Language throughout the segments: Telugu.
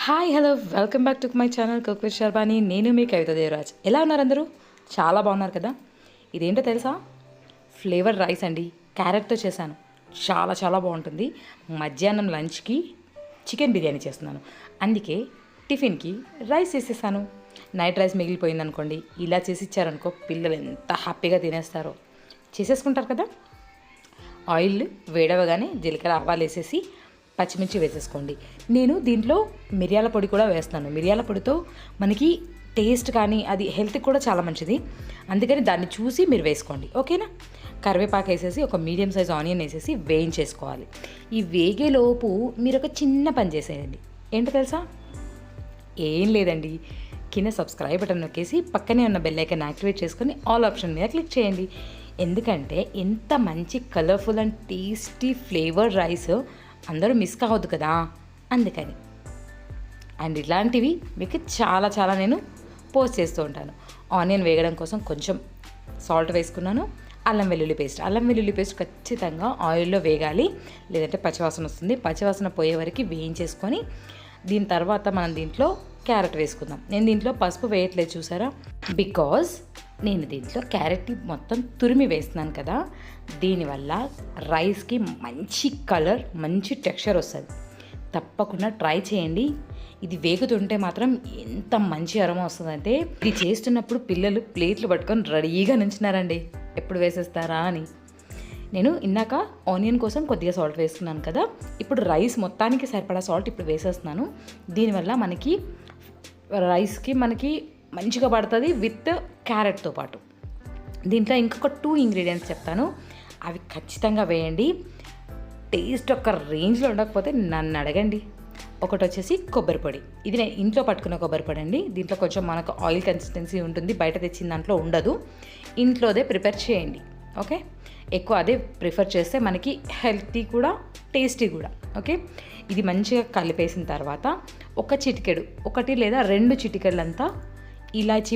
Hi hello welcome back to my channel cook with Sharbani. నేను మీ కవిత దేవరాజ్. ఎలా ఉన్నారు అందరూ? చాలా బాగున్నారు కదా. ఇదేంటో తెలుసా? ఫ్లేవర్ రైస్ అండి. క్యారెట్తో చేశాను. చాలా చాలా బాగుంటుంది. మధ్యాహ్నం లంచ్కి చికెన్ బిర్యానీ చేస్తున్నాను. అందుకే టిఫిన్కి రైస్ చేసేసాను. నైట్ రైస్ మిగిలిపోయింది అనుకోండి, ఇలా చేసి ఇచ్చారనుకో పిల్లలు ఎంత హ్యాపీగా తినేస్తారో. చేసేసుకుంటారు కదా. ఆయిల్ వేడవగానే జీలకర్ర ఆవాలు వేసేసి పచ్చిమిర్చి వేసేసుకోండి. నేను దీంట్లో మిరియాల పొడి కూడా వేస్తాను. మిరియాల పొడితో మనకి టేస్ట్ కానీ అది హెల్త్కి కూడా చాలా మంచిది. అందుకని దాన్ని చూసి మీరు వేసుకోండి, ఓకేనా. కరివేపాకు వేసేసి ఒక మీడియం సైజ్ ఆనియన్ వేసేసి వేయించేసుకోవాలి. ఈ వేగేలోపు మీరు ఒక చిన్న పని చేసేయండి. ఏంటో తెలుసా? ఏం లేదండి, కింద సబ్స్క్రైబ్ బటన్ నొక్కేసి పక్కనే ఉన్న బెల్ ఐకాన్ యాక్టివేట్ చేసుకొని ఆల్ ఆప్షన్ మీద క్లిక్ చేయండి. ఎందుకంటే ఎంత మంచి colourful and tasty flavour rice అందరూ మిస్ కావద్దు కదా, అందుకని. అండ్ ఇలాంటివి మీకు చాలా చాలా నేను పోస్ట్ చేస్తూ ఉంటాను. ఆనియన్ వేగడం కోసం కొంచెం సాల్ట్ వేసుకున్నాను. అల్లం వెల్లుల్లి పేస్ట్ ఖచ్చితంగా ఆయిల్లో వేగాలి, లేదంటే పచ్చివాసన వస్తుంది. పచ్చివాసన పోయే వరకు వేయించేసుకొని దీని తర్వాత మనం దీంట్లో క్యారెట్ వేసుకుందాం. నేను దీంట్లో పసుపు వేయట్లేదు, చూసారా? బికాజ్ నేను దీంట్లో క్యారెట్ మొత్తం తురిమి వేస్తున్నాను కదా, దీనివల్ల రైస్కి మంచి కలర్, మంచి టెక్స్చర్ వస్తుంది. తప్పకుండా ట్రై చేయండి. ఇది వేగుతుంటే మాత్రం ఎంత మంచి అరోమా వస్తుందంటే, ఇది చేస్తున్నప్పుడు పిల్లలు ప్లేట్లు పట్టుకొని రెడీగా నించున్నారండి, ఎప్పుడు వేసేస్తారా అని. నేను ఇందాక ఆనియన్ కోసం కొద్దిగా సాల్ట్ వేస్తున్నాను కదా, ఇప్పుడు రైస్ మొత్తానికి సరిపడా సాల్ట్ ఇప్పుడు వేసేస్తున్నాను. దీనివల్ల మనకి రైస్కి మంచిగా పడుతుంది విత్ క్యారెట్తో పాటు. దీంట్లో ఇంకొక 2 ఇంగ్రీడియంట్స్ చెప్తాను, అవి ఖచ్చితంగా వేయండి. టేస్ట్ ఒక రేంజ్లో ఉండకపోతే నన్ను అడగండి. ఒకటి వచ్చేసి కొబ్బరి పొడి. ఇది నేను ఇంట్లో పట్టుకున్న కొబ్బరి పొడి అండి. దీంట్లో కొంచెం మనకు ఆయిల్ కన్సిస్టెన్సీ ఉంటుంది, బయట తెచ్చిన దాంట్లో ఉండదు. ఇంట్లోదే ప్రిపేర్ చేయండి, ఓకే. ఎక్కువ అదే ప్రిఫర్ చేస్తే మనకి హెల్తీ కూడా టేస్టీ కూడా, ఓకే. ఇది మంచిగా కలిపేసిన తర్వాత ఒక చిటికెడు, 1 లేదా 2 చిటికెళ్ళంతా ఇలాచీ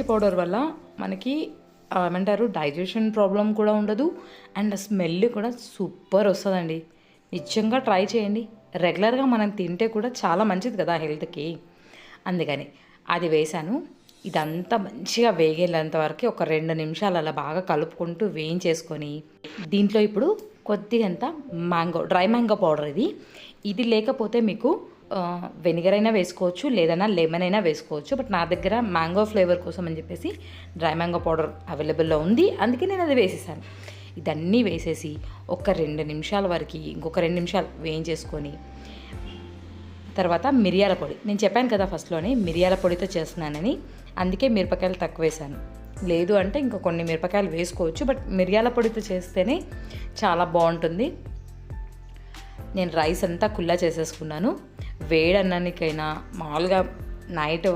పౌడర్ వల్ల మనకి ఏమంటారు డైజెషన్ ప్రాబ్లం కూడా ఉండదు. అండ్ స్మెల్ కూడా సూపర్ వస్తుందండి. నిజంగా ట్రై చేయండి. రెగ్యులర్గా మనం తింటే కూడా చాలా మంచిది కదా హెల్త్కి, అందుకని అది వేశాను. ఇదంతా మంచిగా వేగేంత వరకు ఒక 2 నిమిషాలు అలా బాగా కలుపుకుంటూ వేయించేసుకొని దీంట్లో ఇప్పుడు కొద్దిగంత డ్రై మ్యాంగో పౌడర్. ఇది లేకపోతే మీకు వెనిగర్ అయినా వేసుకోవచ్చు, లేదన్నా లెమన్ అయినా వేసుకోవచ్చు. బట్ నా దగ్గర మ్యాంగో ఫ్లేవర్ కోసం అని చెప్పేసి డ్రై మ్యాంగో పౌడర్ అవైలబుల్లో ఉంది, అందుకే నేను అది వేసేసాను. ఇదన్నీ వేసేసి ఒక 2 నిమిషాల వరకు ఇంకొక 2 నిమిషాలు వేయించేసుకొని తర్వాత మిరియాల పొడి. నేను చెప్పాను కదా ఫస్ట్లోనే మిరియాల పొడితో చేస్తున్నానని, అందుకే మిరపకాయలు తక్కువ వేసాను. లేదు అంటే ఇంకా కొన్ని మిరపకాయలు వేసుకోవచ్చు, బట్ మిరియాల పొడితో చేస్తేనే చాలా బాగుంటుంది. నేను రైస్ అంతా కుల్లా చేసేసుకున్నాను. వేడి అన్నానికైనా మామూలుగా నైట్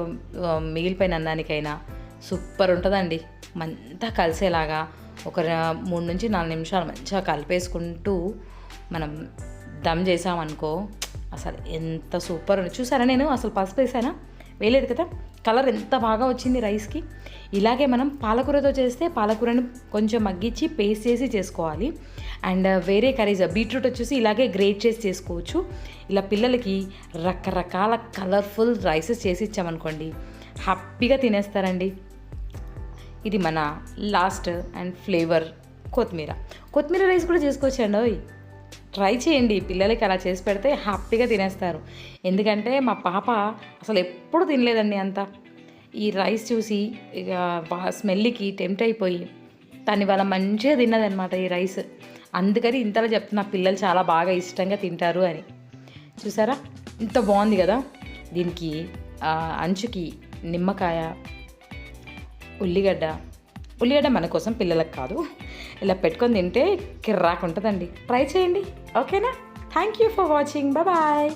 మిగిలిపోయిన అన్నానికైనా సూపర్ ఉంటుందండి. అంతా కలిసేలాగా ఒక 3 నుంచి 4 నిమిషాలు మంచిగా కలిపేసుకుంటూ మనం దమ్ చేసామనుకో అసలు ఎంత సూపర్ ఉంది. చూసారా, నేను అసలు పసుపు వేసానా? వేయలేదు కదా. కలర్ ఎంత బాగా వచ్చింది రైస్కి. ఇలాగే మనం పాలకూరతో చేస్తే పాలకూరని కొంచెం మగ్గించి పేస్ట్ చేసి చేసుకోవాలి. అండ్ వేరే కర్రీస్ బీట్రూట్ వచ్చేసి ఇలాగే గ్రేట్ చేసి చేసుకోవచ్చు. ఇలా పిల్లలకి రకరకాల కలర్ఫుల్ రైసెస్ చేసి ఇచ్చామనుకోండి హ్యాపీగా తినేస్తారండి. ఇది మన లాస్ట్ అండ్ ఫ్లేవర్ కొత్తిమీర రైస్ కూడా చేసుకోవచ్చండి. ట్రై చేయండి, పిల్లలకి అలా చేసి పెడితే హ్యాపీగా తినేస్తారు. ఎందుకంటే మా పాప అసలు ఎప్పుడు తినలేదండి అంతా. ఈ రైస్ చూసి ఇక స్మెల్కి టెంప్ట్ అయిపోయి తను ఇవాళ మంచిగా తిన్నదనమాట ఈ రైస్. అందుకని ఇంతలో చెప్తున్నా, పిల్లలు చాలా బాగా ఇష్టంగా తింటారు అని. చూసారా ఇంత బాగుంది కదా. దీనికి అంచుకి నిమ్మకాయ, ఉల్లిగడ్డ మన కోసం, పిల్లలకు కాదు. ఇలా పెట్టుకొని తింటే కిర్రాకు ఉంటుందండి. ట్రై చేయండి, ఓకేనా. Thank you for watching. Bye.